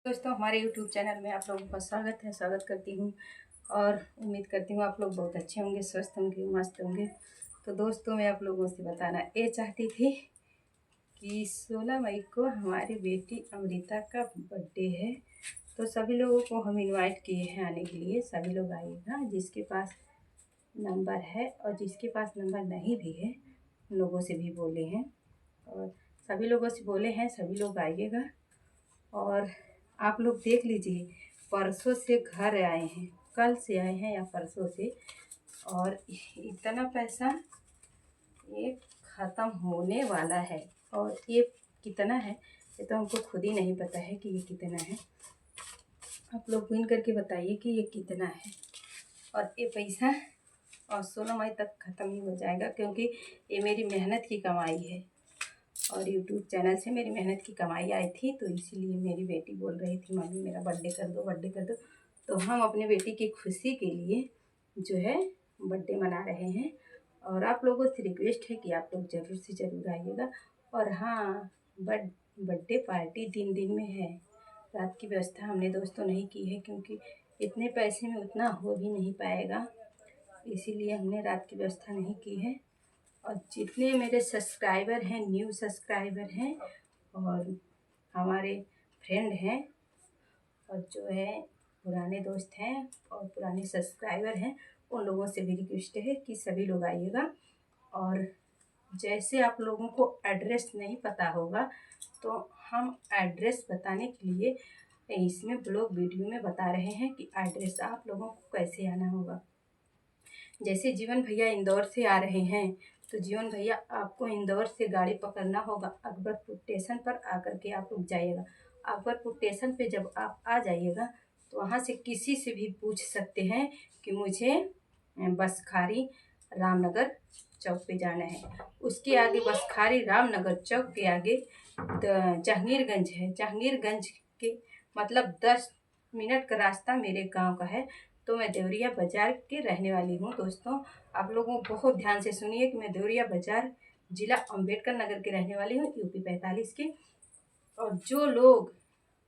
दोस्तों, हमारे YouTube channel में आप लोगों का स्वागत करती हूँ और उम्मीद करती हूँ आप लोग बहुत अच्छे होंगे, स्वस्थ होंगे, मस्त होंगे। तो दोस्तों, मैं आप लोगों से बताना ये चाहती थी कि 16 मई को हमारी बेटी अमृता का बर्थडे है। तो सभी लोगों को हम इनवाइट किए हैं आने के लिए। सभी लोग आइएगा, जिसके पास नंबर है और जिसके पास नंबर नहीं भी है उन लोगों से भी बोले हैं और सभी लोगों से बोले हैं, सभी लोग आइएगा। और आप लोग देख लीजिए, परसों से घर आए हैं, कल से आए हैं या परसों से, और इतना पैसा ये ख़त्म होने वाला है। और ये कितना है ये तो हमको खुद ही नहीं पता है कि ये कितना है। आप लोग विन करके बताइए कि ये कितना है। और ये पैसा और 16 मई तक ख़त्म ही हो जाएगा, क्योंकि ये मेरी मेहनत की कमाई है और यूट्यूब चैनल से मेरी मेहनत की कमाई आई थी। तो इसीलिए मेरी बेटी बोल रही थी, मम्मी मेरा बर्थडे कर दो, बर्थडे कर दो। तो हम अपने बेटी की खुशी के लिए जो है बर्थडे मना रहे हैं। और आप लोगों से रिक्वेस्ट है कि आप लोग ज़रूर से ज़रूर आइएगा। और हाँ, बर्थडे पार्टी दिन दिन में है, रात की व्यवस्था हमने दोस्तों नहीं की है, क्योंकि इतने पैसे में उतना हो भी नहीं पाएगा, इसीलिए हमने रात की व्यवस्था नहीं की है। और जितने मेरे सब्सक्राइबर हैं, न्यू सब्सक्राइबर हैं और हमारे फ्रेंड हैं और जो है पुराने दोस्त हैं और पुराने सब्सक्राइबर हैं, उन लोगों से भी रिक्वेस्ट है कि सभी लोग आइएगा। और जैसे आप लोगों को एड्रेस नहीं पता होगा तो हम एड्रेस बताने के लिए इसमें ब्लॉग वीडियो में बता रहे हैं कि एड्रेस आप लोगों को कैसे आना होगा। जैसे जीवन भैया इंदौर से आ रहे हैं, तो जीवन भैया आपको इंदौर से गाड़ी पकड़ना होगा। अकबरपुर स्टेशन पर आकर के आप रुक जाइएगा। अकबरपुर स्टेशन पे जब आप आ जाइएगा तो वहाँ से किसी से भी पूछ सकते हैं कि मुझे बसखारी रामनगर चौक पे जाना है। उसके आगे बसखारी रामनगर चौक के आगे जहांगीरगंज है। जहांगीरगंज के मतलब 10 मिनट का रास्ता मेरे गांव का है। तो मैं देवरिया बाज़ार के रहने वाली हूँ। दोस्तों, आप लोगों बहुत ध्यान से सुनिए कि मैं देवरिया बाज़ार जिला अम्बेडकर नगर के रहने वाली हूँ, यूपी 45 के। और जो लोग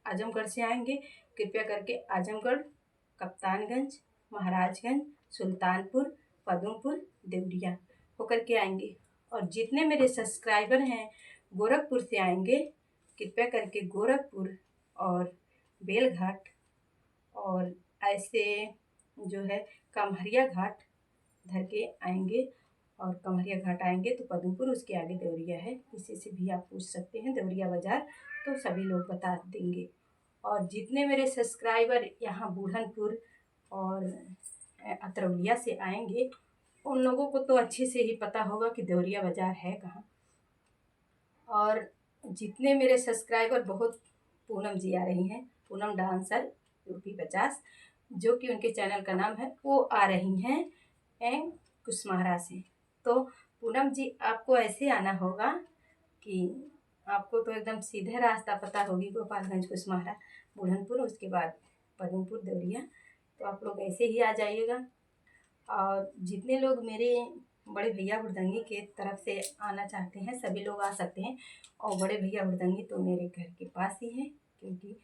आजमगढ़ से आएंगे, कृपया करके आजमगढ़, कप्तानगंज, महाराजगंज, सुल्तानपुर, पदमपुर, देवरिया होकर के आएंगे। और जितने मेरे सब्सक्राइबर हैं गोरखपुर से आएंगे, कृपया करके गोरखपुर और बेलघाट और ऐसे जो है कमहरिया घाट धर के आएंगे। और कमहरिया घाट आएंगे तो पदमपुर, उसके आगे देवरिया है। किसी से भी आप पूछ सकते हैं देवरिया बाज़ार, तो सभी लोग बता देंगे। और जितने मेरे सब्सक्राइबर यहाँ बुढ़नपुर और अतरौलिया से आएंगे, उन लोगों को तो अच्छे से ही पता होगा कि देवरिया बाज़ार है कहाँ। और जितने मेरे सब्सक्राइबर, बहुत पूनम जी आ रही हैं, पूनम डांसर यूपी 50, जो कि उनके चैनल का नाम है, वो आ रही हैं कुशमारा से। तो पूनम जी, आपको ऐसे आना होगा कि आपको तो एकदम सीधे रास्ता पता होगी, गोपालगंज, कुशमारा, बुढ़नपुर, उसके बाद पदमपुर, देवरिया। तो आप लोग ऐसे ही आ जाइएगा। और जितने लोग मेरे बड़े भैया हुड़दंगी के तरफ से आना चाहते हैं, सभी लोग आ सकते हैं। और बड़े भैया हुड़दंगी तो मेरे घर के पास ही हैं, क्योंकि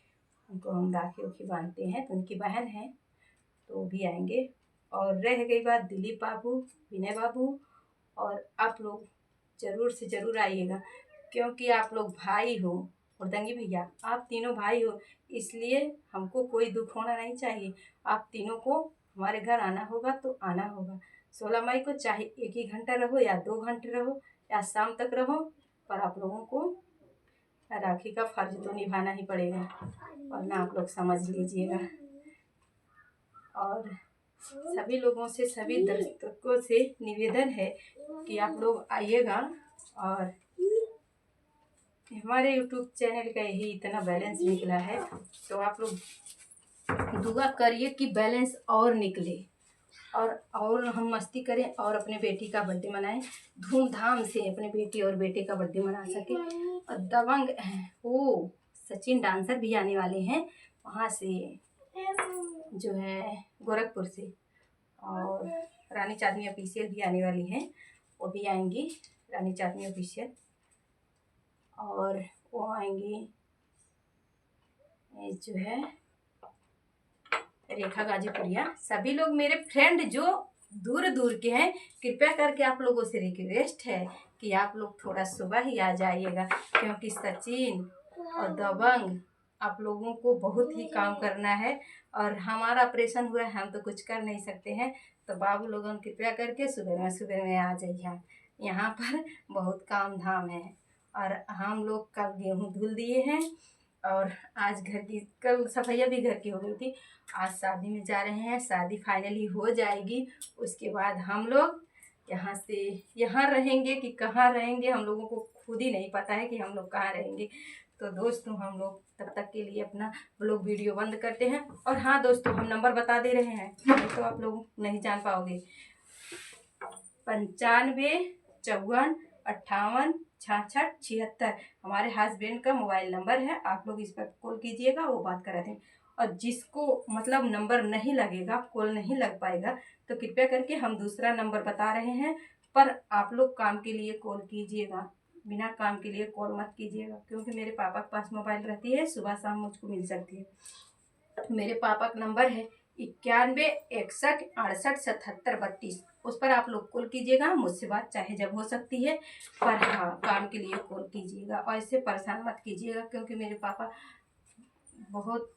उनको हम राखी उखी बांधते हैं, तो उनकी बहन है, तो वो भी आएंगे। और रह गई बात दिलीप बाबू, विनय बाबू, और आप लोग ज़रूर से ज़रूर आइएगा, क्योंकि आप लोग भाई हो। हुड़दंगी भैया, आप तीनों भाई हो, इसलिए हमको कोई दुख होना नहीं चाहिए। आप तीनों को हमारे घर आना होगा तो आना होगा। 16 मई को चाहे 1 ही घंटा रहो या 2 घंटे रहो या शाम तक रहो, पर आप लोगों को राखी का फर्ज तो निभाना ही पड़ेगा, वरना आप लोग समझ लीजिएगा। और सभी लोगों से, सभी दर्शकों से निवेदन है कि आप लोग आइएगा। और हमारे यूट्यूब चैनल का यही इतना बैलेंस निकला है, तो आप लोग दुआ करिए कि बैलेंस और निकले और हम मस्ती करें और अपने बेटी का बर्थडे मनाएं धूमधाम से, अपने बेटी और बेटे का बर्थडे मना सके। और दबंग वो सचिन डांसर भी आने वाले हैं वहाँ से, जो है गोरखपुर से। और रानी चाँदनी ऑफिशियल भी आने वाली हैं, वो भी आएंगी, रानी चाँदनी ऑफिशियल। और वो आएंगी ये जो है रेखा गाजीपुरिया। सभी लोग मेरे फ्रेंड जो दूर दूर के हैं, कृपया करके आप लोगों से रिक्वेस्ट है कि आप लोग थोड़ा सुबह ही आ जाइएगा, क्योंकि सचिन और दबंग आप लोगों को बहुत ही काम करना है और हमारा ऑपरेशन हुआ है, हम तो कुछ कर नहीं सकते हैं। तो बाबू लोगों कृपया करके सुबह में आ जाइए। यहाँ पर बहुत काम धाम है और हम लोग कल गेहूँ धुल दिए हैं और आज घर की कल सफाइयाँ भी घर की हो गई थी। आज शादी में जा रहे हैं, शादी फाइनली हो जाएगी, उसके बाद हम लोग यहाँ से यहाँ रहेंगे कि कहाँ रहेंगे हम लोगों को खुद ही नहीं पता है कि हम लोग कहाँ रहेंगे। तो दोस्तों हम लोग तब तक के लिए अपना ब्लॉग वीडियो बंद करते हैं। और हाँ दोस्तों, हम नंबर बता दे रहे हैं, नहीं तो आप लोग नहीं जान पाओगे। 95 54 58 66 हमारे हस्बैंड का मोबाइल नंबर है, आप लोग इस पर कॉल कीजिएगा, वो बात करा दें। और जिसको मतलब नंबर नहीं लगेगा, कॉल नहीं लग पाएगा, तो कृपया करके हम दूसरा नंबर बता रहे हैं, पर आप लोग काम के लिए कॉल कीजिएगा, बिना काम के लिए कॉल मत कीजिएगा, क्योंकि मेरे पापा के पास मोबाइल रहती है, सुबह शाम मुझको मिल सकती है। मेरे पापा का नंबर है 91 61 68 77 32, उस पर आप लोग कॉल कीजिएगा। मुझसे बात चाहे जब हो सकती है, पर हाँ काम के लिए कॉल कीजिएगा और इससे परेशान मत कीजिएगा, क्योंकि मेरे पापा बहुत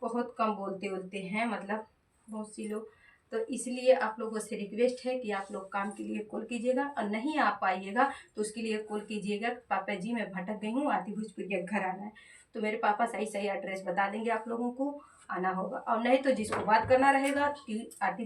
बहुत कम बोलते हैं, मतलब बहुत सी लोग। तो इसलिए आप लोगों से रिक्वेस्ट है कि आप लोग काम के लिए कॉल कीजिएगा और नहीं आ पाइएगा तो उसके लिए कॉल कीजिएगा। पापा जी मैं भटक गई हूँ, आती भोजपुरिया घर आना है, तो मेरे पापा सही सही एड्रेस बता देंगे, आप लोगों को आना होगा। और नहीं तो जिसको बात करना रहेगा आती